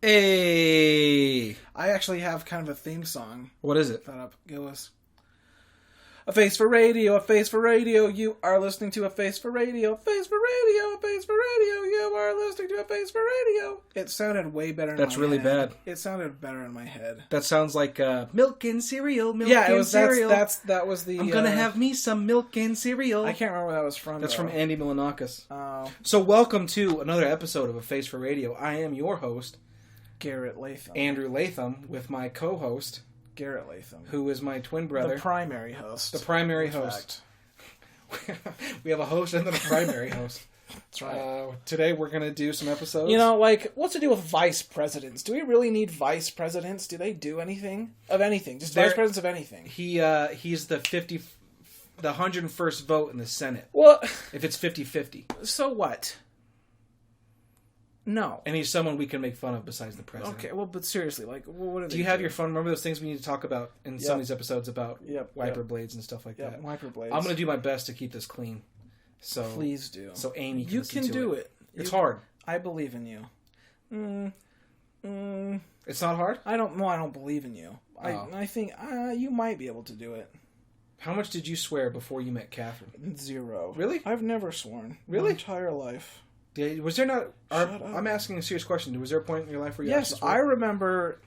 Hey! I actually have kind of a theme song. What is it? Thought up. It was a face for radio, a face for radio. You are listening to a face for radio, a face for radio, a face for radio. You are listening to a face for radio. It sounded way better in my head. That's really bad. It sounded better in my head. That sounds like milk and cereal, Cereal. That's That was the... I'm gonna have me some milk and cereal. I can't remember where that was from. That's from Andy Milanakis. Oh. So welcome to another episode of A Face for Radio. I am your host, Garrett Latham. Andrew Latham, with my co-host, Garrett Latham. who is my twin brother. The primary host. The primary host. We have a host and then a primary host. That's right. Today we're going to do some episodes. You know, like, what's to do with vice presidents? Do we really need vice presidents? Do they do anything? Of anything. Just vice presidents of anything. He's the 101st vote in the Senate. Well, if it's 50-50. So what? No. And he's someone we can make fun of besides the president. Okay, well, but seriously, like, what are they Do you have your fun? Remember those things we need to talk about in some of these episodes about wiper blades and stuff like that? Wiper blades. I'm going to do my best to keep this clean. So please do. So Amy can You can do it. It's hard. I believe in you. It's not hard? I don't believe in you. Oh. I think you might be able to do it. How much did you swear before you met Catherine? 0. Really? I've never sworn. Really? My entire life. Was there not... Shut up. I'm asking a serious question. Was there a point in your life where you Yes, I remember...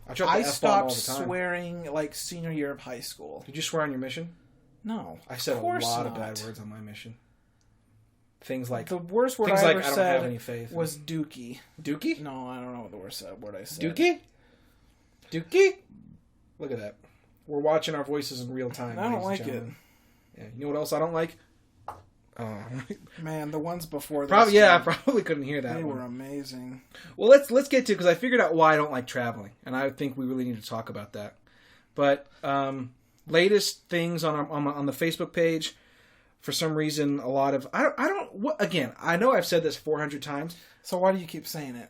I stopped swearing, like, senior year of high school. Did you swear on your mission? No. I said a lot of bad words on my mission. Things like... The worst word I ever said I don't have any faith was dookie. Dookie? No, I don't know what the worst word I said. Dookie? Dookie? Look at that. We're watching our voices in real time. I don't like it. Yeah, you know what else I don't like? Oh man, the ones before this. I probably couldn't hear that. They were amazing. Well, let's get to it because I figured out why I don't like traveling, and I think we really need to talk about that. But latest things on the Facebook page, for some reason, a lot of I know I've said this 400 times. So why do you keep saying it?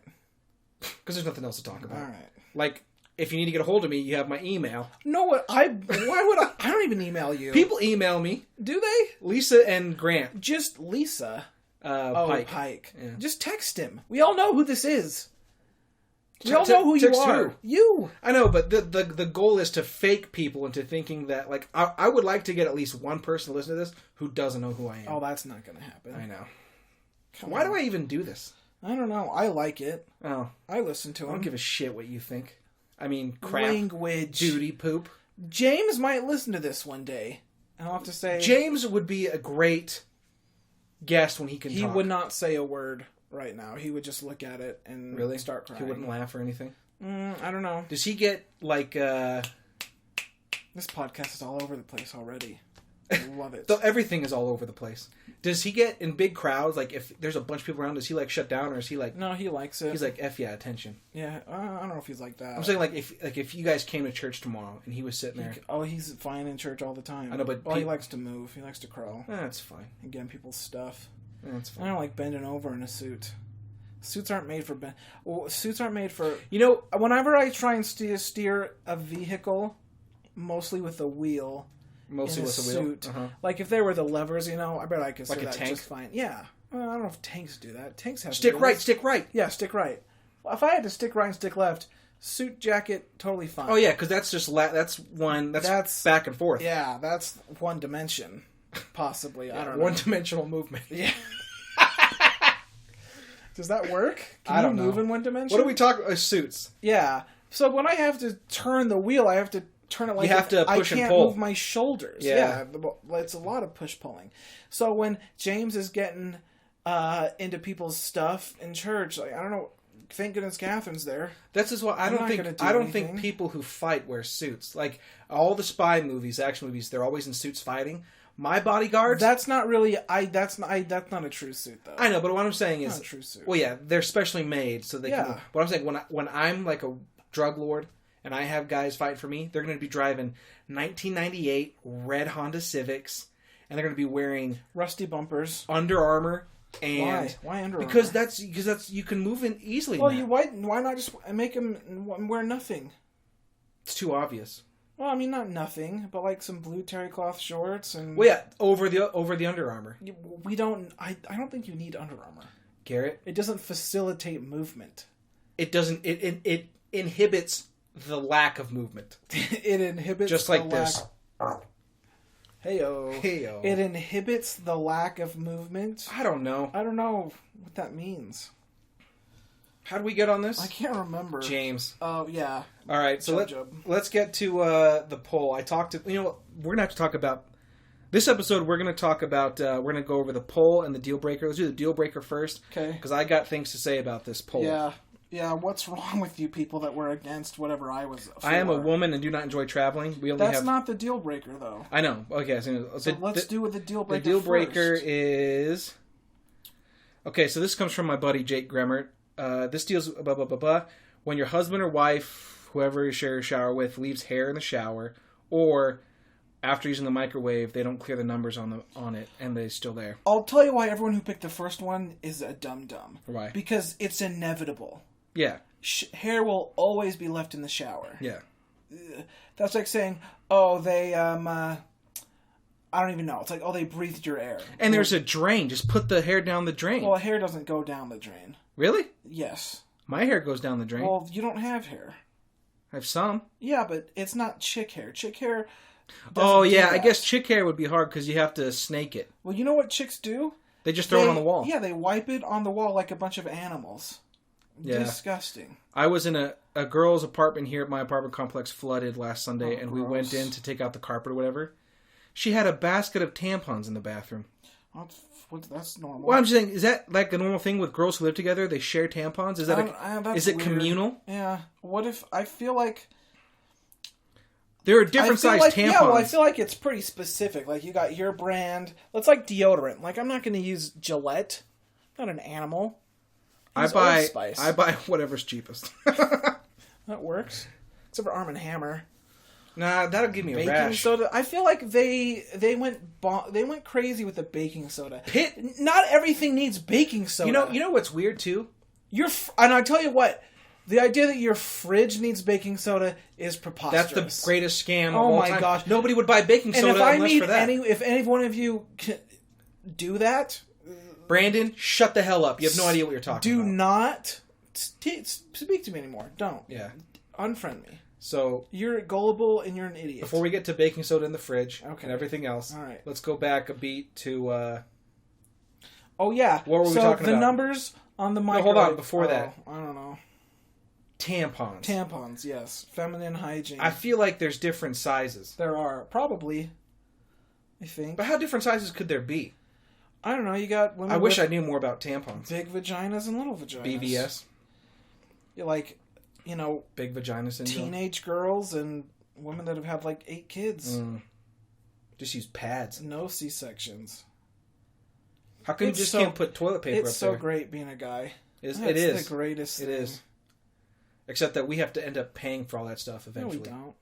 Because there's nothing else to talk about. All right. Like, if you need to get a hold of me, you have my email. No, why would I? I don't even email you. People email me. Do they? Lisa and Grant. Just Lisa. Pike. Yeah. Just text him. We all know who this is. We all know who you are. Who? You. I know, but the goal is to fake people into thinking that, like, I would like to get at least one person to listen to this who doesn't know who I am. Oh, that's not going to happen. I know. Why do I even do this? I don't know. I like it. Oh. I listen to him. I don't give a shit what you think. I mean, crap. Language. Duty poop. James might listen to this one day. I'll have to say... James would be a great guest when he can talk. He would not say a word right now. He would just look at it and start crying. He wouldn't laugh or anything? I don't know. Does he get, like... This podcast is all over the place already. I love it. Everything is all over the place. Does he get in big crowds? Like, if there's a bunch of people around, does he, like, shut down? Or is he, like... No, he likes it. He's like, F yeah, attention. Yeah, I don't know if he's like that. I'm saying, like, if you guys came to church tomorrow and he was sitting there... He's fine in church all the time. I know, but... he likes to move. He likes to crawl. That's fine. And getting people's stuff. That's fine. I don't like bending over in a suit. Suits aren't made for... suits aren't made for... You know... Whenever I try and steer a vehicle, mostly with a wheel... Mostly with a suit. Uh-huh. Like, if they were the levers, I bet I could like that tank? just fine. Yeah. Well, I don't know if tanks do that. Tanks have... Stick right. Yeah, stick right. Well, if I had to stick right and stick left, suit, jacket, totally fine. Oh, yeah, because that's just... that's back and forth. Yeah, that's one dimension, possibly. I don't know. One-dimensional movement. Yeah. Does that work? I don't know. Move in one dimension? What are we talking... suits. Yeah. So when I have to turn the wheel, I have to turn it like... You have to push and pull. I can't move my shoulders. Yeah. It's a lot of push-pulling. So when James is getting into people's stuff in church, like, I don't know... Thank goodness Catherine's there. That's just why I don't think people who fight wear suits. Like, all the spy movies, action movies, they're always in suits fighting. My bodyguards... That's not really... That's not a true suit, though. I know, but what I'm saying is... Not a true suit. Well, yeah, they're specially made so they can... What I'm saying, when I'm like a drug lord and I have guys fight for me, they're going to be driving 1998 red Honda Civics, and they're going to be wearing... rusty bumpers. Under Armour. And why Under Armour? Because that's you can move in easily. Well, why not just make them wear nothing? It's too obvious. Well, I mean, not nothing, but like some blue terry cloth shorts and... Well, yeah, over the Under Armour. We don't... I don't think you need Under Armour. Garrett? It doesn't facilitate movement. it doesn't. It inhibits the lack of movement. It inhibits just like this. Heyo. Heyo. It inhibits the lack of movement. I don't know. I don't know what that means. How do we get on this? I can't remember. James. Oh, yeah. All right, so let's get to the poll. I talked to... You know what? We're going to have to talk about... This episode, we're going to talk about... we're going to go over the poll and the deal breaker. Let's do the deal breaker first. Okay. Because I got things to say about this poll. Yeah. Yeah, what's wrong with you people that were against whatever I was for? I am a woman and do not enjoy traveling. That's not the deal breaker, though. I know. Okay, so let's do with the deal breaker. The deal breaker first. is... Okay, so this comes from my buddy Jake Gremmert. This deals blah blah blah blah. When your husband or wife, whoever you share a shower with, leaves hair in the shower, or after using the microwave, they don't clear the numbers on it, and they're still there. I'll tell you why everyone who picked the first one is a dum-dum. Why? Because it's inevitable. Yeah. Hair will always be left in the shower. Yeah. That's like saying, oh, they, I don't even know. It's like, oh, they breathed your air. And there's a drain. Just put the hair down the drain. Well, hair doesn't go down the drain. Really? Yes. My hair goes down the drain. Well, you don't have hair. I have some. Yeah, but it's not chick hair. Chick hair... Oh, yeah. I guess chick hair would be hard because you have to snake it. Well, you know what chicks do? They just throw it on the wall. Yeah, they wipe it on the wall like a bunch of animals. Yeah. Disgusting. I was in a girl's apartment here at my apartment complex, flooded last Sunday, and gross. we went in to take out the carpet or whatever. She had a basket of tampons in the bathroom. That's normal. Well, I'm just saying, is that like a normal thing with girls who live together? They share tampons? Is that is it weird. Communal? Yeah. What if I feel like there are different sized tampons? Yeah, well, I feel like it's pretty specific. Like you got your brand. That's like deodorant. Like I'm not going to use Gillette. I'm not an animal. I buy whatever's cheapest. That works. Except for Arm & Hammer. Nah, that'll give me a baking rash. soda. I feel like they went crazy with the baking soda. Not everything needs baking soda. You know what's weird too? And I tell you what, the idea that your fridge needs baking soda is preposterous. That's the greatest scam of all all my time. Gosh, nobody would buy baking soda unless for that. If any one of you can do that, Brandon, shut the hell up. You have no idea what you're talking about. Do not speak to me anymore. Don't. Yeah. Unfriend me. So you're gullible and you're an idiot. Before we get to baking soda in the fridge and everything else, all right, let's go back a beat to... oh, yeah. What were we talking about? The numbers on the microwave. No, hold on. Before that. I don't know. Tampons. Tampons, yes. Feminine hygiene. I feel like there's different sizes. There are. Probably. I think. But how different sizes could there be? I don't know. You got women I wish I knew more about tampons. Big vaginas and little vaginas. BVS. You're like, big vagina syndrome. Teenage girls and women that have had like 8 kids. Just use pads. No C-sections. How come you just can't put toilet paper up there? It's so great being a guy. It is. It's the greatest thing. It is. Except that we have to end up paying for all that stuff eventually. No, we don't.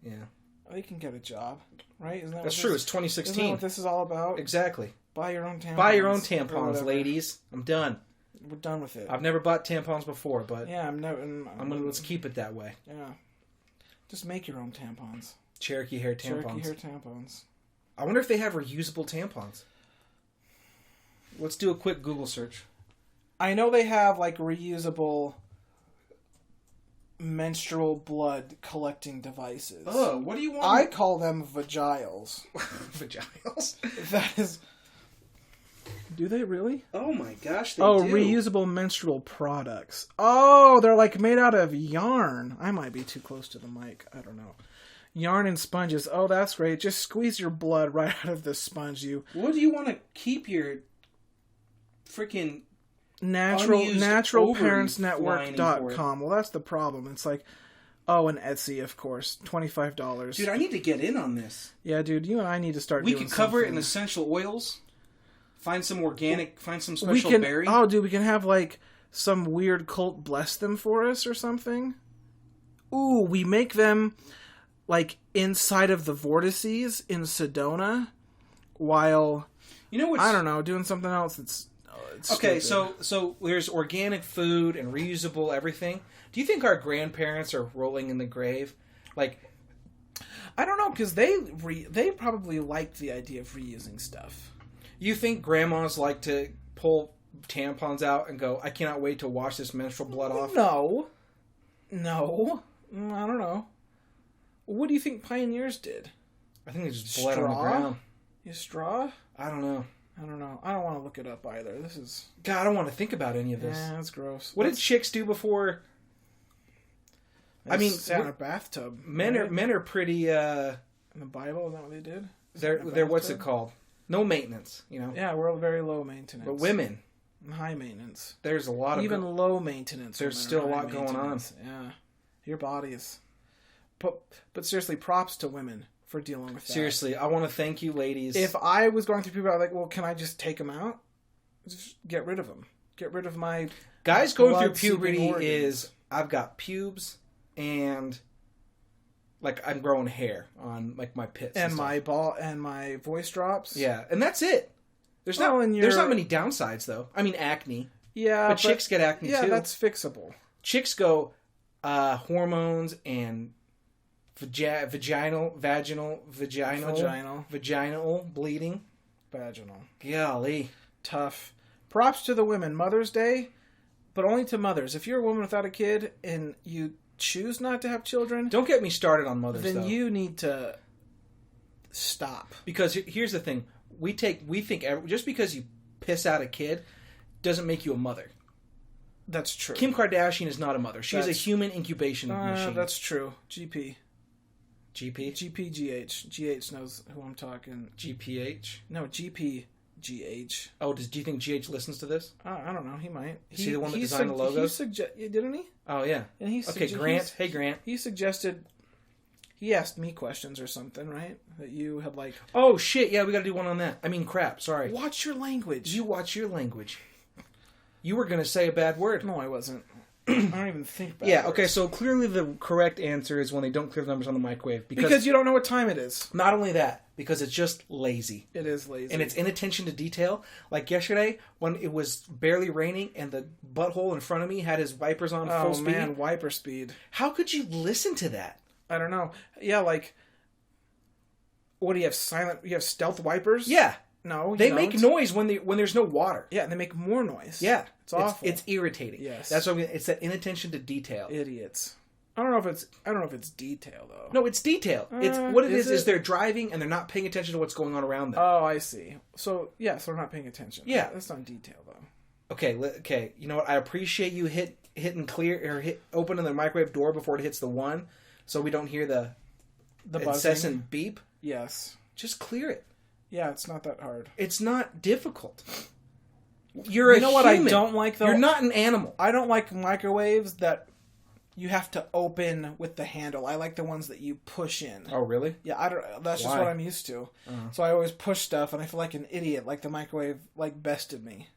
Yeah. Well, you can get a job, right? That's true. It's 2016. Isn't that what this is all about? Exactly. Buy your own tampons. Buy your own tampons, ladies. I'm done. We're done with it. I've never bought tampons before, but yeah, let's keep it that way. Yeah. Just make your own tampons. Cherokee hair tampons. Cherokee hair tampons. I wonder if they have reusable tampons. Let's do a quick Google search. I know they have like reusable menstrual blood collecting devices. Oh, what do you want? I call them vagiles. Vagiles? That is... Do they really? Oh my gosh, they do. Reusable menstrual products. Oh, they're like made out of yarn. I might be too close to the mic. I don't know. Yarn and sponges. Oh, that's great. Just squeeze your blood right out of the sponge. What do you want to keep your freaking naturalparentsnetwork.com? Well, that's the problem. It's like, and Etsy, of course. $25. Dude, I need to get in on this. Yeah, dude, you and I need to start doing something. We could cover it in essential oils. Find some organic, find some special berry. Oh, dude, we can have like some weird cult bless them for us or something. Ooh, we make them like inside of the vortices in Sedona while, I don't know, doing something else that's... Okay, so there's organic food and reusable everything. Do you think our grandparents are rolling in the grave? Like, I don't know, because they probably liked the idea of reusing stuff. You think grandmas like to pull tampons out and go, I cannot wait to wash this menstrual blood off? No. I don't know. What do you think pioneers did? I think they just bled on the ground. You straw? I don't know. I don't want to look it up either. This is... God, I don't want to think about any of this. Yeah, that's gross. What did chicks do before... I mean... Sat in a bathtub. Men are pretty... In the Bible, is that what they did? They're what's it called? No maintenance, you know? Yeah, we're very low maintenance. But women... High maintenance. There's a lot of... Even low maintenance. There's still a lot going on. Yeah. Your body is... But seriously, props to women for dealing with that. Seriously, I want to thank you, ladies. If I was going through puberty, I'd be like, well, can I just take them out? Just get rid of them. Get rid of my... Guys going through puberty is... I've got pubes and... Like, I'm growing hair on, like, my pits. And my ball... And my voice drops. Yeah, and that's it. There's not many downsides, though. I mean, acne. Yeah, but chicks get acne, too. Yeah, that's fixable. Chicks go hormones and... Vaginal bleeding. Vaginal. Golly. Tough. Props to the women. Mother's Day, but only to mothers. If you're a woman without a kid and you choose not to have children... Don't get me started on mothers, then though. you need to stop. Because here's the thing. We think just because you piss out a kid doesn't make you a mother. That's true. Kim Kardashian is not a mother. She's a human incubation machine. That's true. GP? GH? GH knows who I'm talking. GPH? No, GH. Oh, do you think GH listens to this? I don't know. He might. Is he the one that designed the logos? Didn't he? Oh, yeah. And Grant. Hey, Grant. He suggested... He asked me questions or something, right? That you had like... Oh, shit. Yeah, we got to do one on that. I mean, crap. Sorry. Watch your language. You watch your language. You were going to say a bad word. No, I wasn't. I don't even think bad words. Okay, so clearly the correct answer is when they don't clear the numbers on the microwave. Because you don't know what time it is. Not only that, because it's just lazy. It is lazy. And it's inattention to detail. Like yesterday, when it was barely raining and the butthole in front of me had his wipers on full speed. Oh, man, wiper speed. How could you listen to that? I don't know. Yeah, like... What do you have? You have stealth wipers? Yeah. No, they make noise when there's no water. Yeah, and they make more noise. Yeah, it's awful. It's irritating. Yes, that's what it's that inattention to detail. Idiots. I don't know if it's detail though. No, it's detail. It's what it is they're driving and they're not paying attention to what's going on around them. Oh, I see. So they're not paying attention. Yeah, that's not detail though. Okay. You know what? I appreciate you hitting clear or opening the microwave door before it hits the one, so we don't hear the incessant beep. Yes. Just clear it. Yeah, it's not that hard. It's not difficult. You're a human. What I don't like, though? You're not an animal. I don't like microwaves that you have to open with the handle. I like the ones that you push in. Oh, really? Yeah, that's just what I'm used to. So I always push stuff, and I feel like an idiot. Like the microwave, bested me.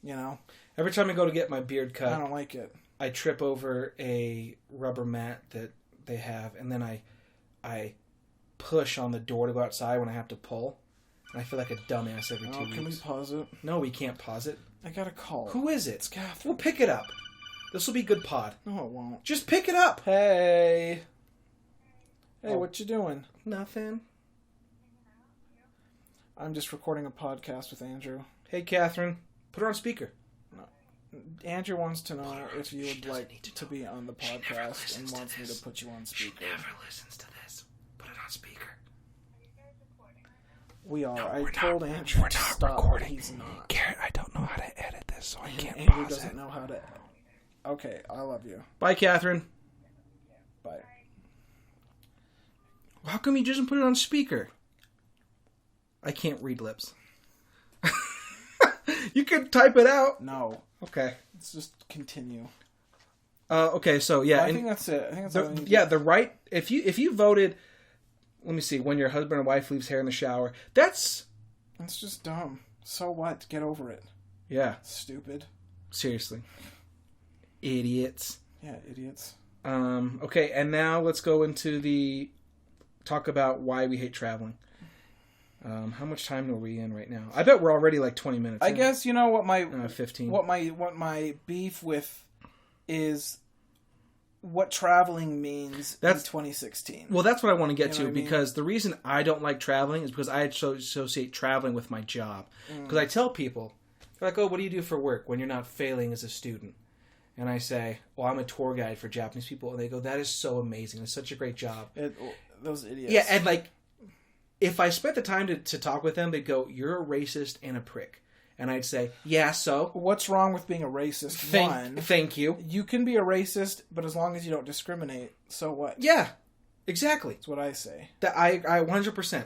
You know? Every time I go to get my beard cut... I don't like it. I trip over a rubber mat that they have, and then I push on the door to go outside when I have to pull. And I feel like a dumbass every 2 weeks. Can we pause it? No, we can't pause it. I got a call. Who is it? It's Catherine. We'll pick it up. This will be good pod. No, it won't. Just pick it up. Hey, what you doing? Nothing. I'm just recording a podcast with Andrew. Hey, Catherine. Put her on speaker. No. Andrew wants to know if you would like to be on the podcast and wants me to put you on speaker. She never listens to this. Put it on speaker. We are. I told Andrew to stop. Recording. He's not. Garrett, I don't know how to edit this, so I can't Andrew pause doesn't know how to. Okay, I love you. Bye, Catherine. Bye. How come you just put it on speaker? I can't read lips. You could type it out. No. Okay. Let's just continue. Okay, so yeah. Well, I think that's it. I think that's all we need the right. If you voted, let me see. When your husband or wife leaves hair in the shower, that's just dumb. So what? Get over it. Yeah. Stupid. Seriously. Idiots. Yeah, idiots. Okay, and now let's go into talk about why we hate traveling. How much time are we in right now? I bet we're already like 20 minutes. I guess you know what my 15. What my beef with is what traveling means in 2016. Well, that's what I want to get to because the reason I don't like traveling is because I associate traveling with my job. Because I tell people They're like, oh, what do you do for work when you're not failing as a student? And I say, well, I'm a tour guide for Japanese people. And they go, that is so amazing. It's such a great job. Those idiots. Yeah, and like, if I spent the time to talk with them, they'd go, you're a racist and a prick. And I'd say, yeah, so? What's wrong with being a racist? Thank you. You can be a racist, but as long as you don't discriminate, so what? Yeah, exactly. That's what I say. That I 100%.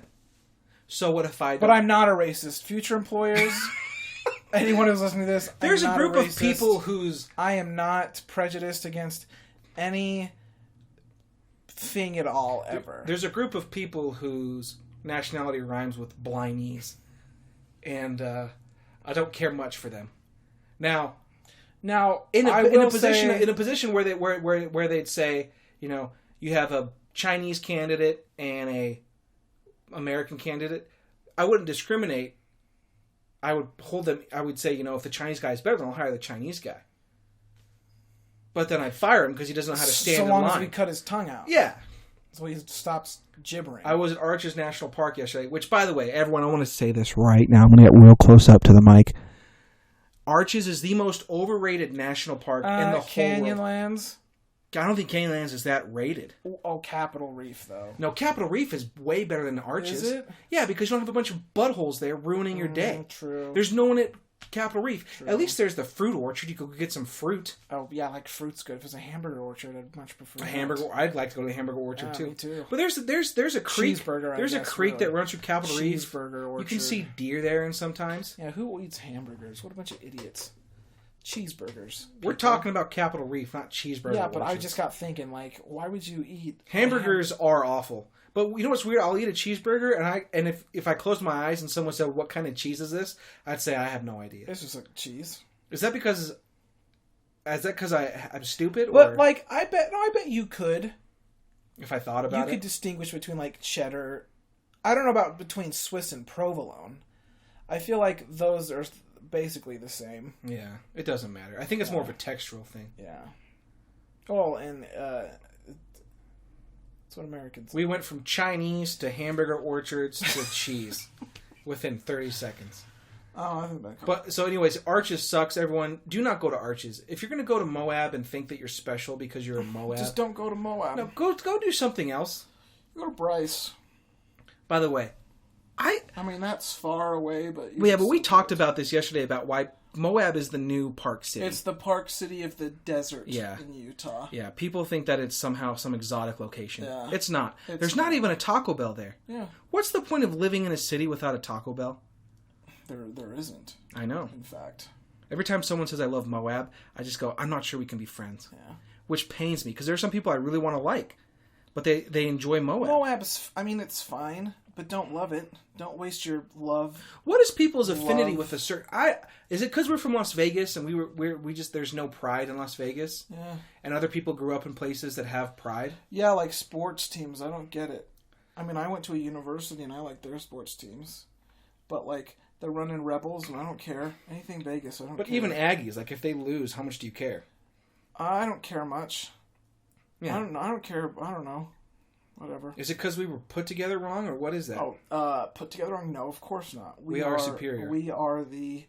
So what if I don't? But I'm not a racist. Future employers, anyone who's listening to this, there's a group of people whose... I am not prejudiced against any thing at all, ever. There's a group of people whose nationality rhymes with Blinese. And I don't care much for them. Now in a position where they'd say, you know, you have a Chinese candidate and a American candidate, I wouldn't discriminate. I would hold them. I would say, you know, if the Chinese guy is better, then I'll hire the Chinese guy. But then I'd fire him because he doesn't know how to stand in line. So long as we cut his tongue out. Yeah. So he stops gibbering. I was at Arches National Park yesterday, which, by the way, everyone, I want to say this right now. I'm going to get real close up to the mic. Arches is the most overrated national park in the whole Canyonlands? I don't think Canyonlands is that rated. Oh, Capitol Reef, though. No, Capitol Reef is way better than Arches. Is it? Yeah, because you don't have a bunch of buttholes there ruining your day. True. There's no one at Capitol Reef. True. At least there's the fruit orchard. You could get some fruit. Oh, yeah, like fruit's good. If it's a hamburger orchard, I'd much prefer a hamburger. I'd like to go to the hamburger orchard, too. Me too. But there's a creek. Cheeseburger, There's a creek that runs through Capitol Reef. Cheeseburger orchard. You can see deer there and sometimes. Yeah, who eats hamburgers? What a bunch of idiots. Cheeseburgers. We're talking about Capitol Reef, not cheeseburger. Yeah, but orchards. I just got thinking, like, why would you eat hamburgers? Are awful. But you know what's weird? I'll eat a cheeseburger, and if I close my eyes and someone said, "What kind of cheese is this?" I'd say I have no idea. It's just like cheese. Is that because I'm stupid? But or like, I bet you could. If I thought about it, you could distinguish between like cheddar. I don't know about between Swiss and provolone. I feel like those are basically the same. Yeah, it doesn't matter. I think it's more of a textural thing. Yeah. Oh, and that's what Americans. We went from Chinese to hamburger orchards to cheese within 30 seconds. Oh, I think that. But so, anyways, Arches sucks. Everyone, do not go to Arches. If you're going to go to Moab and think that you're special because you're a Moab, just don't go to Moab. No, go do something else. Go to Bryce. By the way, I mean that's far away, but but we talked about this yesterday about why Moab is the new park city. It's the park city of the desert in Utah. Yeah, people think that it's somehow some exotic location. Yeah. It's not. There's not even a Taco Bell there. Yeah. What's the point of living in a city without a Taco Bell? There isn't. I know. In fact. Every time someone says I love Moab, I just go, I'm not sure we can be friends. Yeah. Which pains me, because there are some people I really want to like, but they enjoy Moab. Moab's, I mean, it's fine, but don't love it. Don't waste your love. What is people's affinity with a certain... Is it because we're from Las Vegas and we just there's no pride in Las Vegas? Yeah. And other people grew up in places that have pride? Yeah, like sports teams. I don't get it. I mean, I went to a university and I like their sports teams. But, like, they're running Rebels and I don't care. Anything Vegas, I don't care. But even Aggies, like, if they lose, how much do you care? I don't care much. Yeah. I don't care. I don't know. Whatever. Is it because we were put together wrong, or what is that? Put together wrong? No, of course not. We are superior. We are the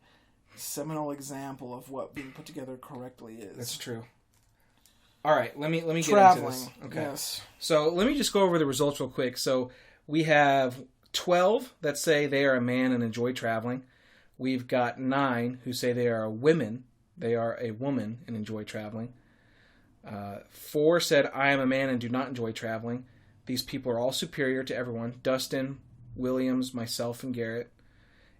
seminal example of what being put together correctly is. That's true. All right, let me get Traveling, into this. Okay. Yes. So let me just go over the results real quick. So we have 12 that say they are a man and enjoy traveling. We've got 9 who say they are a women. They are a woman and enjoy traveling. 4 said, I am a man and do not enjoy traveling. These people are all superior to everyone. Dustin, Williams, myself, and Garrett.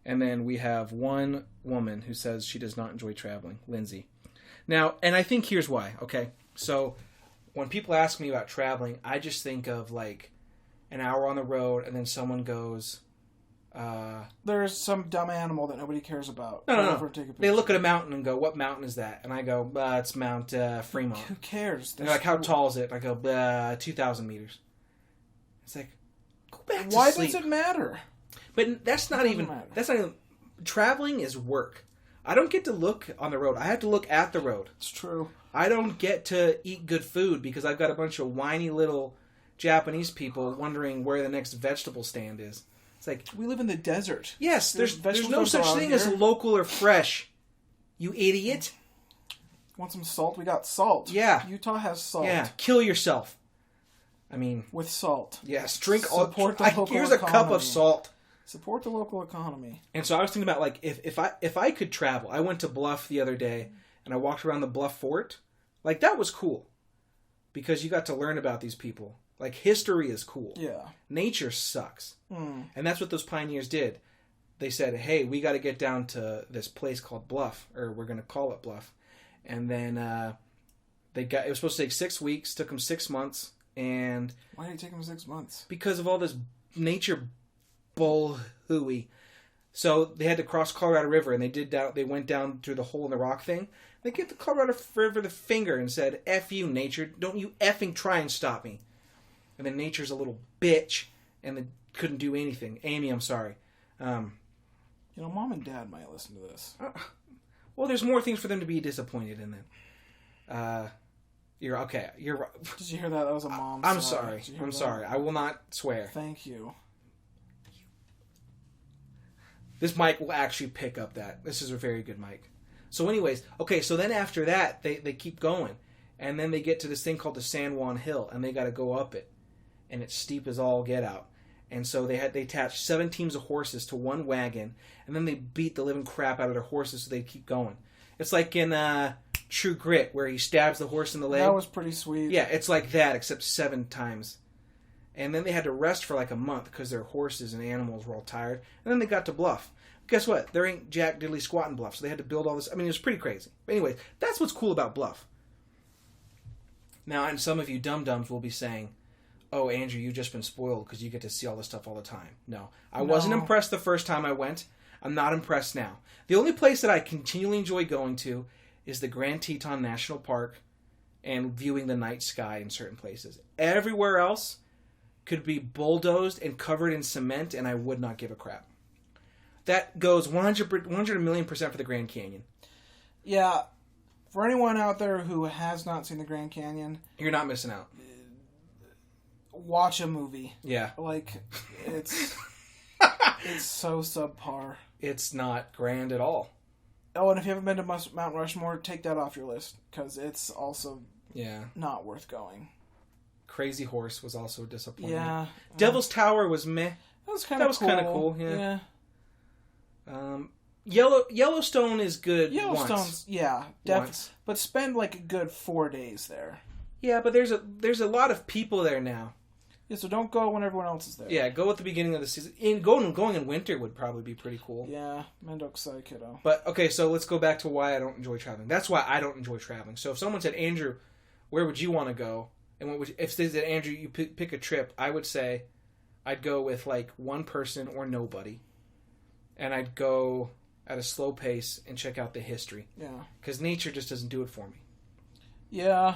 And then we have 1 woman who says she does not enjoy traveling, Lindsay. Now, and I think here's why, okay? So when people ask me about traveling, I just think of like an hour on the road and then someone goes... There's some dumb animal that nobody cares about. No. They look at a mountain and go, what mountain is that? And I go, it's Mount Fremont. Who cares? They're like, how tall is it? And I go, 2,000 meters. It's like, go back to Why sleep. does it matter? But that's not even... Traveling is work. I don't get to look on the road. I have to look at the road. It's true. I don't get to eat good food because I've got a bunch of whiny little Japanese people wondering where the next vegetable stand is. It's like, we live in the desert. Yes, there's no such thing as local or fresh. You idiot. Want some salt? We got salt. Yeah. Utah has salt. Yeah. Kill yourself. I mean... With salt. Yes. Drink all... Support the local Here's a cup of salt. Support the local economy. And so I was thinking about, like, if I could travel. I went to Bluff the other day, and I walked around the Bluff Fort. Like, that was cool. Because you got to learn about these people. Like, history is cool. Yeah. Nature sucks. And that's what those pioneers did. They said, hey, we got to get down to this place called Bluff, or we're going to call it Bluff. And then it was supposed to take 6 weeks, took them 6 months, and... Why did it take them 6 months? Because of all this nature bull hooey. So they had to cross Colorado River, and they went down through the hole in the rock thing. They gave the Colorado River the finger and said, F you, nature, don't you effing try and stop me. And then nature's a little bitch, and they couldn't do anything. Amy, I'm sorry. Mom and Dad might listen to this. Well, there's more things for them to be disappointed in then. You're okay. You're right. Did you hear that? That was a mom. I'm sorry. I'm sorry. I will not swear. Thank you. This mic will actually pick up that. This is a very good mic. So anyways, okay, so then after that, they keep going. And then they get to this thing called the San Juan Hill, and they got to go up it. And it's steep as all get out. And so they attached 7 teams of horses to one wagon, and then they beat the living crap out of their horses so they keep going. It's like in True Grit, where he stabs the horse in the leg. That was pretty sweet. Yeah, it's like that, except 7 times. And then they had to rest for like a month because their horses and animals were all tired. And then they got to Bluff. Guess what? There ain't jack diddly squat in Bluff, so they had to build all this. I mean, it was pretty crazy. But anyway, that's what's cool about Bluff. Now, and some of you dum-dums will be saying, oh, Andrew, you've just been spoiled because you get to see all this stuff all the time. No. I wasn't impressed the first time I went. I'm not impressed now. The only place that I continually enjoy going to is the Grand Teton National Park and viewing the night sky in certain places. Everywhere else could be bulldozed and covered in cement, and I would not give a crap. That goes 100 million % for the Grand Canyon. Yeah. For anyone out there who has not seen the Grand Canyon... You're not missing out. Watch a movie. Yeah. Like, it's so subpar. It's not grand at all. Oh, and if you haven't been to Mount Rushmore, take that off your list, because it's also not worth going. Crazy Horse was also disappointing. Yeah. Devil's Tower was meh. That was kind of cool. Yeah. Yellowstone is good. Yellowstone's definitely. But spend like a good 4 days there. Yeah, but there's a lot of people there now. Yeah, so don't go when everyone else is there. Yeah, go at the beginning of the season. Going in winter would probably be pretty cool. Yeah, Mendoza, kiddo. But okay, so let's go back to why I don't enjoy traveling. That's why I don't enjoy traveling. So if someone said, Andrew, where would you want to go? And if they said, Andrew, you pick a trip, I would say I'd go with like one person or nobody. And I'd go at a slow pace and check out the history. Yeah. Because nature just doesn't do it for me. Yeah.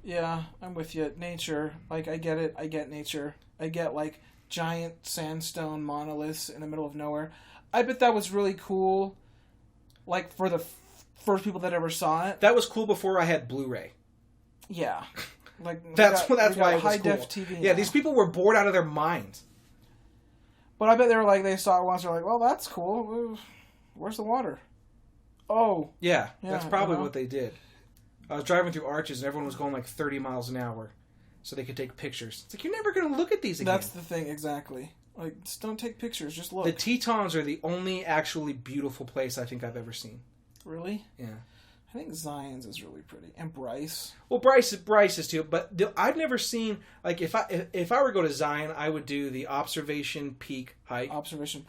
Yeah, I'm with you. Nature, like, I get it. I get nature. I get, like, giant sandstone monoliths in the middle of nowhere. I bet that was really cool, like, for the first people that ever saw it. That was cool before I had Blu-ray. Yeah. Like that's why it was high cool. Def TV yeah, now. These people were bored out of their minds. But I bet they were like, they saw it once, they're like, well, that's cool. Where's the water? Oh. Yeah, that's probably what they did. I was driving through Arches and everyone was going like 30 miles an hour so they could take pictures. It's like, you're never going to look at these again. That's the thing, exactly. Like, just don't take pictures, just look. The Tetons are the only actually beautiful place I think I've ever seen. Really? Yeah. I think Zion's is really pretty. And Bryce. Well, Bryce is too, but I've never seen, like, if I were to go to Zion, I would do the Observation Peak hike. Observation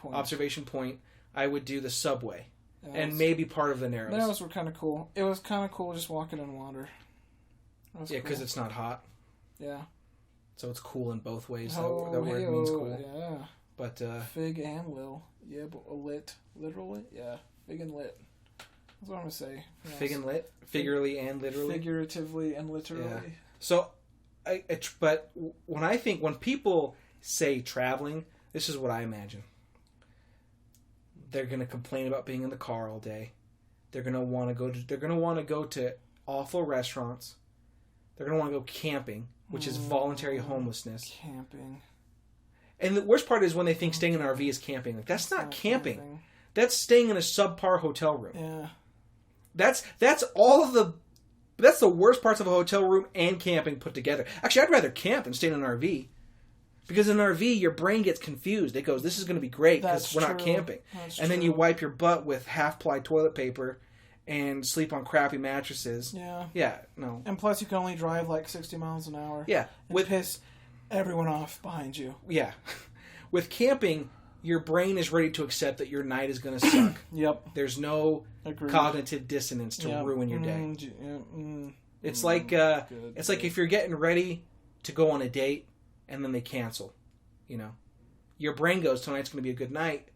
Point. I would do the subway. And maybe part of the Narrows. The Narrows were kind of cool. It was kind of cool just walking in water. Yeah, because it's not hot. Yeah. So it's cool in both ways. That word means cool. Yeah. But Fig and Lil. Yeah, but lit. Literally? Yeah. Fig and lit. That's what I'm going to say. Fig and lit? Figuratively and literally? Figuratively and literally. Yeah. So, but when people say traveling, this is what I imagine. They're going to complain about being in the car all day. They're going to want to go to awful restaurants. They're going to want to go camping, which is voluntary homelessness. Camping. And the worst part is when they think staying in an RV is camping. Like, that's not camping. That's staying in a subpar hotel room. Yeah. That's all of the. That's the worst parts of a hotel room and camping put together. Actually, I'd rather camp than stay in an RV. Because in an RV, your brain gets confused. It goes, this is going to be great because we're not camping. And then you wipe your butt with half-ply toilet paper and sleep on crappy mattresses. Yeah. Yeah, no. And plus, you can only drive like 60 miles an hour. Yeah. And piss everyone off behind you. Yeah. With camping, your brain is ready to accept that your night is going to suck. Yep. There's no cognitive dissonance to ruin your day. It's like if you're getting ready to go on a date and then they cancel, you know. Your brain goes, tonight's going to be a good night.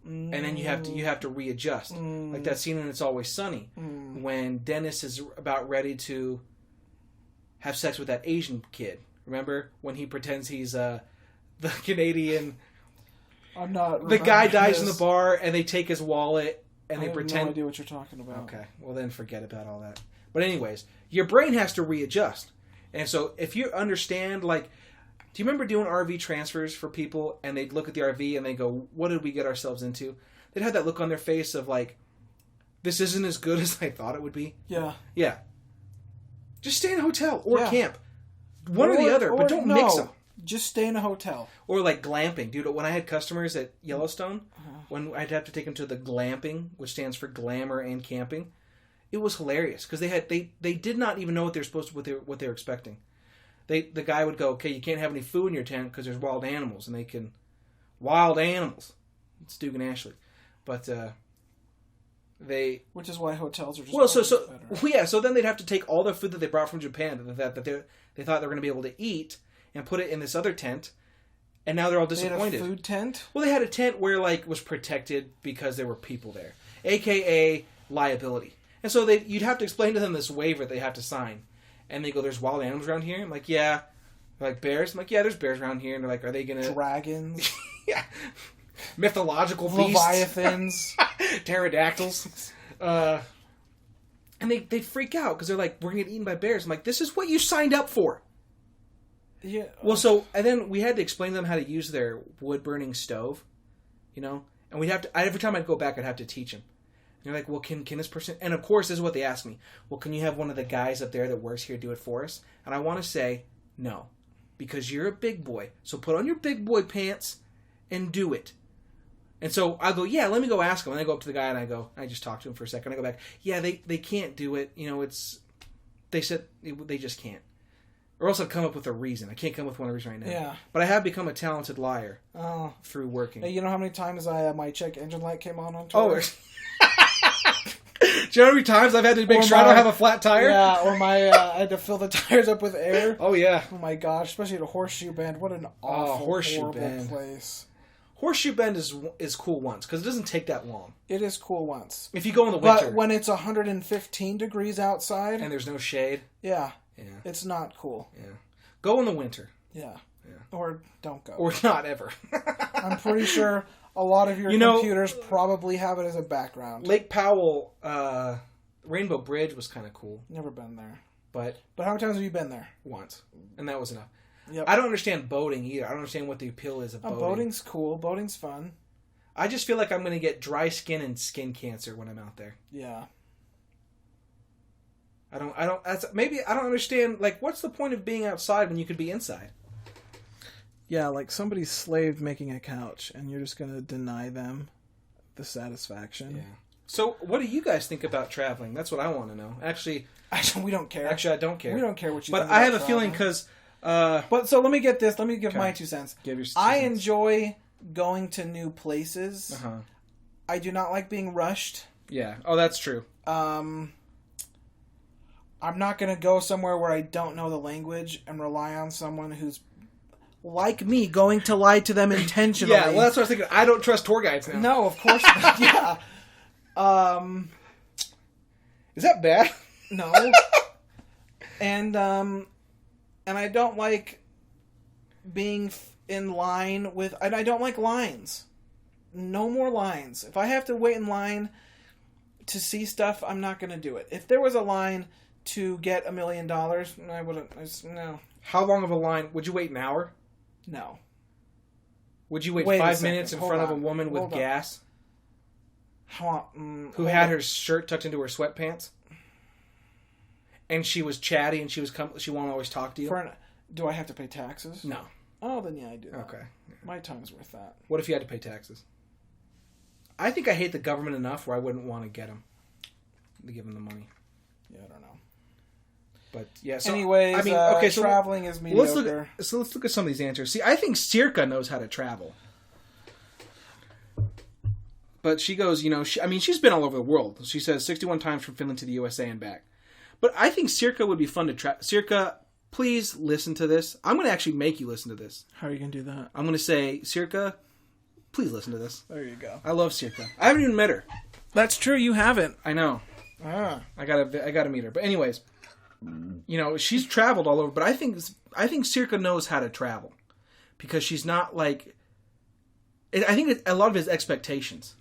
And then you have to readjust. Like that scene in It's Always Sunny when Dennis is about ready to have sex with that Asian kid. Remember when he pretends he's the Canadian. I'm not. The guy dies in the bar, and they take his wallet, and they pretend. I have no idea what you're talking about. Okay, well then forget about all that. But anyways, your brain has to readjust, and so if you understand, like, do you remember doing RV transfers for people, and they'd look at the RV and they go, "What did we get ourselves into?" They'd have that look on their face of like, "This isn't as good as I thought it would be." Yeah. Yeah. Just stay in a hotel or camp, one or the other, but don't mix them. Just stay in a hotel. Or like glamping. Dude, when I had customers at Yellowstone, when I'd have to take them to the glamping, which stands for glamour and camping, it was hilarious because they did not even know what they're supposed to, what they were expecting. The guy would go, okay, you can't have any food in your tent because there's wild animals, and they can wild animals. It's Duke and Ashley, but which is why hotels are just better. So then they'd have to take all the food that they brought from Japan that they thought they were going to be able to eat and put it in this other tent, and now they're all disappointed. They had a food tent? Well, they had a tent where like was protected because there were people there, aka liability. And so you'd have to explain to them this waiver they have to sign, and they go, "There's wild animals around here." I'm like, "Yeah." They're like, "Bears?" I'm like, "Yeah, there's bears around here." And they're like, "Are they gonna dragons?" Yeah, mythological beasts, leviathans, pterodactyls. And they freak out because they're like, "We're gonna get eaten by bears." I'm like, "This is what you signed up for." Yeah. Well, and then we had to explain to them how to use their wood-burning stove, you know? And we'd have to, every time I'd go back, I'd have to teach them. And they're like, well, can this person... And of course, this is what they ask me. Well, can you have one of the guys up there that works here do it for us? And I want to say, no. Because you're a big boy. So put on your big boy pants and do it. And so I go, yeah, let me go ask him. And I go up to the guy and I just talk to him for a second. I go back, yeah, they can't do it. You know, they said they just can't. Or else I'd come up with a reason. I can't come up with one reason right now. Yeah. But I have become a talented liar through working. Hey, you know how many times my check engine light came on tour? Do you know how many times I've had to make sure I don't have a flat tire? Yeah, or I had to fill the tires up with air. Oh, yeah. Oh, my gosh. Especially at a Horseshoe Bend. What an awful, horrible place. Horseshoe Bend is cool once, because it doesn't take that long. It is cool once. If you go in the winter. But when it's 115 degrees outside. And there's no shade. Yeah. It's not cool. Yeah. Go in the winter. Yeah. Or don't go. Or not ever. I'm pretty sure a lot of your computers probably have it as a background. Lake Powell, Rainbow Bridge was kind of cool. Never been there. But how many times have you been there? Once. And that was enough. Yep. I don't understand boating either. I don't understand what the appeal is of boating. Boating's cool. Boating's fun. I just feel like I'm going to get dry skin and skin cancer when I'm out there. Yeah. I don't understand, like, what's the point of being outside when you could be inside? Yeah, like somebody's slave making a couch, and you're just going to deny them the satisfaction. Yeah. So, what do you guys think about traveling? That's what I want to know. Actually, we don't care. Actually, I don't care. We don't care what you think about But I have traveling. a feeling because... But so let me get this. Let me give my 2 cents. Give your 2 I cents. enjoy going to new places. Uh-huh. I do not like being rushed. Yeah. Oh, that's true. I'm not going to go somewhere where I don't know the language and rely on someone who's, like me, going to lie to them intentionally. Yeah, well, that's what I was thinking. I don't trust tour guides now. No, of course not. Yeah. Is that bad? No. And I don't like being in line with... And I don't like lines. No more lines. If I have to wait in line to see stuff, I'm not going to do it. If there was a line to get $1 million, I wouldn't... No. How long of a line? Would you wait an hour? No. Would you wait Wait 5 minutes in Hold front on. of a woman with Hold on. gas? who had her shirt tucked into her sweatpants, and she was chatty and she won't always talk to you. Do I have to pay taxes? No. Oh, then yeah, I do. Okay. Yeah. My time's worth that. What if you had to pay taxes? I think I hate the government enough where I wouldn't want to give them the money. Yeah, I don't know. But yeah. So, anyways, okay. So traveling is mediocre. Let's look at some of these answers. See, I think Circa knows how to travel. But she goes, she's been all over the world. She says 61 times from Finland to the USA and back. But I think Circa would be fun to travel. Circa, please listen to this. I'm going to actually make you listen to this. How are you going to do that? I'm going to say, Circa, please listen to this. There you go. I love Circa. I haven't even met her. That's true. You haven't. I know. I gotta meet her. But anyways, she's traveled all over. But I think Circa knows how to travel because she's not like. I think a lot of his expectations.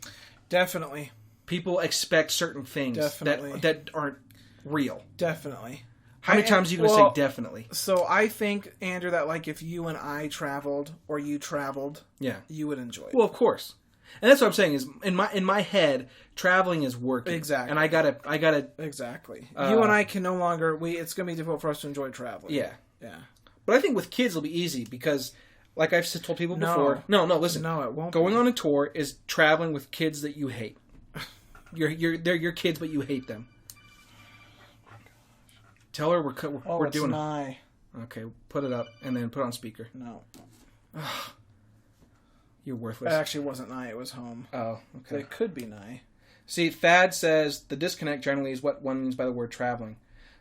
Definitely. People expect certain things that aren't real. Definitely. How many times are you going to say definitely? So I think, Andrew, that like if you and I traveled or you traveled, you would enjoy it. Well, of course. And that's what I'm saying is in my head, traveling is working. Exactly. And I gotta exactly. You and I can no longer it's gonna be difficult for us to enjoy traveling. Yeah. Yeah. But I think with kids it'll be easy because like I've told people before. No, listen. No, it won't. Going on a tour is traveling with kids that you hate. They're your kids, but you hate them. Tell her we're doing it. Nye. Okay, put it up and then put it on speaker. No. You're worthless. It actually wasn't Nye, it was home. Oh, okay. It could be Nye. See, Thad says the disconnect generally is what one means by the word traveling.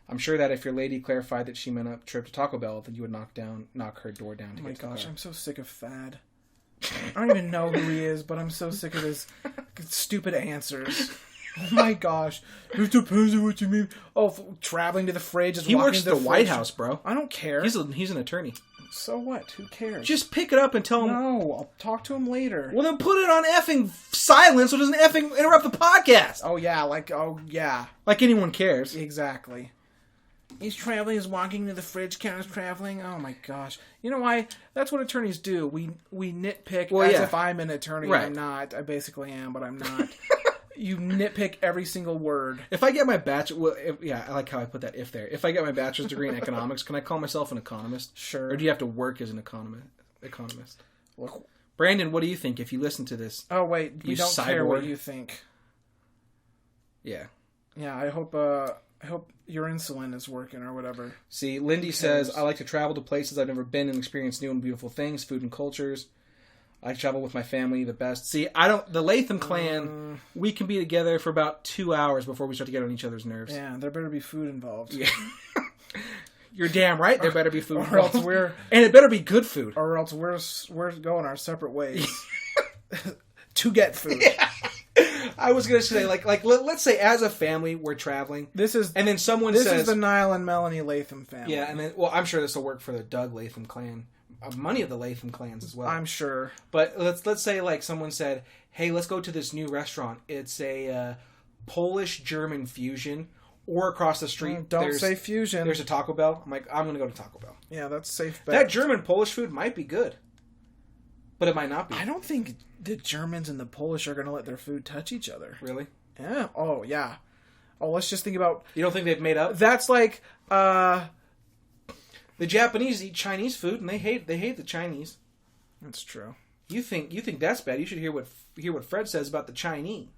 I'm sure that if your lady clarified that she meant a trip to Taco Bell, then you would knock her door down. Oh my gosh, I'm so sick of Thad. I don't even know who he is, but I'm so sick of his stupid answers. Oh my gosh. It depends on what you mean. Oh, traveling to the fridge. He works at the White House, bro. I don't care. He's an attorney. So what? Who cares? Just pick it up and tell him. No, I'll talk to him later. Well, then put it on effing silent so it doesn't effing interrupt the podcast. Oh, yeah. Like anyone cares. Exactly. He's traveling, he's walking to the fridge counter's traveling. Oh my gosh. You know why? That's what attorneys do. We nitpick as if I'm an attorney. Right. I'm not. I basically am, but I'm not. You nitpick every single word. If I get my I like how I put that if there. If I get my bachelor's degree in economics, can I call myself an economist? Sure. Or do you have to work as an economist? Look, Brandon, what do you think if you listen to this? Oh, wait. We don't care what you think. Yeah. Yeah, I hope your insulin is working or whateber. See, Lindy says, I like to travel to places I've never been and experience new and beautiful things, food and cultures. I travel with my family the best. See, the Latham clan, we can be together for about 2 hours before we start to get on each other's nerves. Yeah, there better be food involved. Yeah. You're damn right there better be food involved. And it better be good food. Or else we're going our separate ways to get food. Yeah. I was going to say, let's say as a family we're traveling. And then someone says... This is the Niall and Melanie Latham family. Yeah, and then, I'm sure this will work for the Doug Latham clan. Many of the Latham clans as well. I'm sure. But let's say someone said, hey, let's go to this new restaurant. It's a Polish-German fusion. Or across the street. Don't say fusion. There's a Taco Bell. I'm like, I'm going to go to Taco Bell. Yeah, that's safe bet. That German-Polish food might be good. But it might not be. I don't think the Germans and the Polish are going to let their food touch each other. Really? Yeah. Oh, yeah. Oh, let's just think about... You don't think they've made up? That's like... The Japanese eat Chinese food, and they hate the Chinese. That's true. You think that's bad? You should hear what Fred says about the Chinese.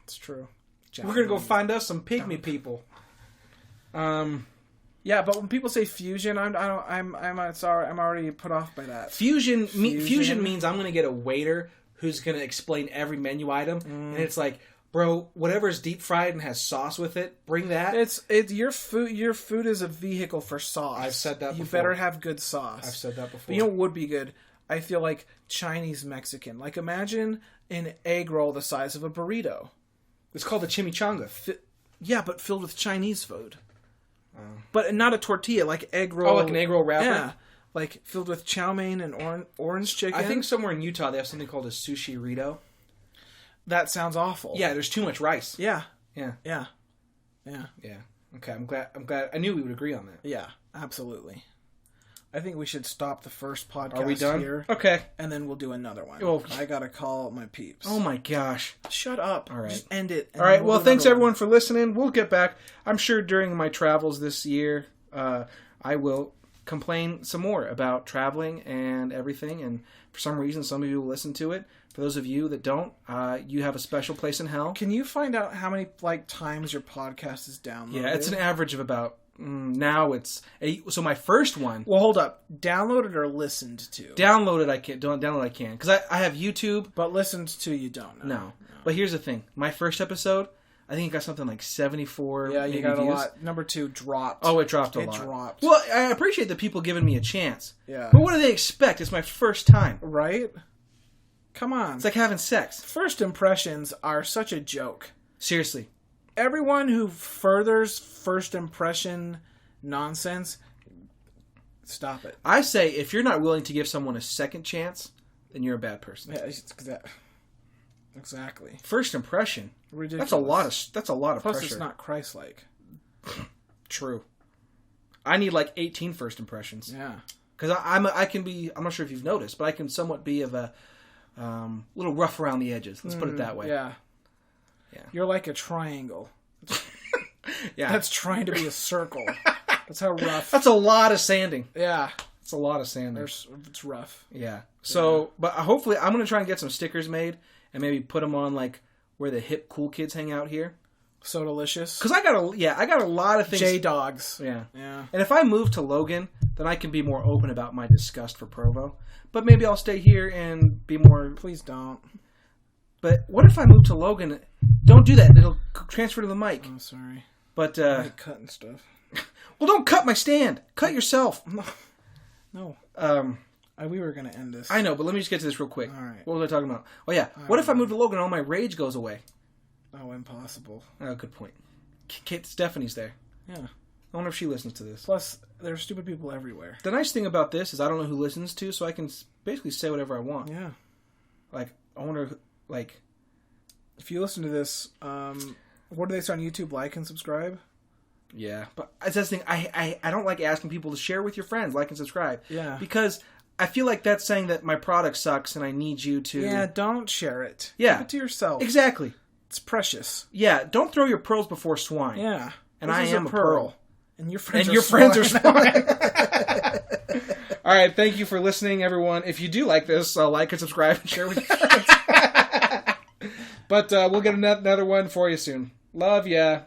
It's true. Japanese. We're gonna go find us some pygmy people. Yeah, but when people say fusion, I'm sorry, I'm already put off by that. Fusion means I'm gonna get a waiter who's gonna explain every menu item, and it's like, bro, whatever's deep fried and has sauce with it, bring that. It's your food. Your food is a vehicle for sauce. I've said that before. You better have good sauce. I've said that before. But you know what would be good? I feel like Chinese Mexican. Like imagine an egg roll the size of a burrito. It's called a chimichanga. Yeah, but filled with Chinese food. But not a tortilla, like egg roll. Oh, like an egg roll wrapper? Yeah. Like filled with chow mein and orange chicken. I think somewhere in Utah they have something called a sushi rito. That sounds awful. Yeah, there's too much rice. Yeah. Yeah. Yeah. Yeah. Yeah. Okay, I'm glad. I knew we would agree on that. Yeah, absolutely. I think we should stop the first podcast Are we done? here. Okay. And then we'll do another one. Well, I gotta call my peeps. Oh my gosh. Shut up. All right. Just end it. All right. Well, thanks everyone for listening. We'll get back. I'm sure during my travels this year, I will complain some more about traveling and everything. And for some reason, some of you will listen to it. For those of you that don't, you have a special place in hell. Can you find out how many times your podcast is downloaded? Yeah, it's an average of about. Now it's so my first one. Well, hold up. Downloaded or listened to? Downloaded, I can't. Download, I can because I have YouTube. But listened to, you don't. No. But here's the thing: my first episode, I think it got something like 74. Yeah, you got views. a lot. Number 2 dropped. Oh, it dropped a lot. It dropped. Well, I appreciate the people giving me a chance. Yeah. But what do they expect? It's my first time. Right? Come on. It's like having sex. First impressions are such a joke. Seriously. Everyone who furthers first impression nonsense, stop it. I say if you're not willing to give someone a second chance, then you're a bad person. Yeah, exactly. First impression. Ridiculous. That's a lot of Plus, pressure. it's not Christ-like. True. I need like 18 first impressions. Yeah. Because I'm not sure if you've noticed, but I can somewhat be of a little rough around the edges. Let's put it that way. Yeah. Yeah. You're like a triangle. Yeah. That's trying to be a circle. That's how rough. That's a lot of sanding. Yeah. It's a lot of sanding. It's rough. Yeah. So, but hopefully I'm going to try and get some stickers made and maybe put them on like where the hip cool kids hang out here. So delicious. Because I got a lot of things. J-Dogs. Yeah. Yeah. And if I move to Logan, then I can be more open about my disgust for Provo. But maybe I'll stay here and be more... Please don't. But what if I move to Logan? Don't do that. It'll transfer to the mic. I'm sorry. But, I like cutting stuff. Well, don't cut my stand. Cut yourself. No. We were going to end this. I know, but let me just get to this real quick. All right. What was I talking about? Oh, yeah. What if I move to Logan and all my rage goes away? Oh, impossible. Oh, good point. Kate Stephanie's there. Yeah. I wonder if she listens to this. Plus, there are stupid people everywhere. The nice thing about this is I don't know who listens to, so I can basically say whatever I want. Yeah. Like, I wonder, like... If you listen to this, what do they say on YouTube? Like and subscribe? Yeah. But that's the thing. I don't like asking people to share with your friends, like and subscribe. Yeah. Because I feel like that's saying that my product sucks and I need you to... Yeah, don't share it. Yeah. Keep it to yourself. Exactly. It's precious. Yeah, don't throw your pearls before swine. Yeah. And I am a pearl. And your friends are swine. All right, thank you for listening, everyone. If you do like this, like and subscribe and share with your friends. But we'll get another one for you soon. Love ya.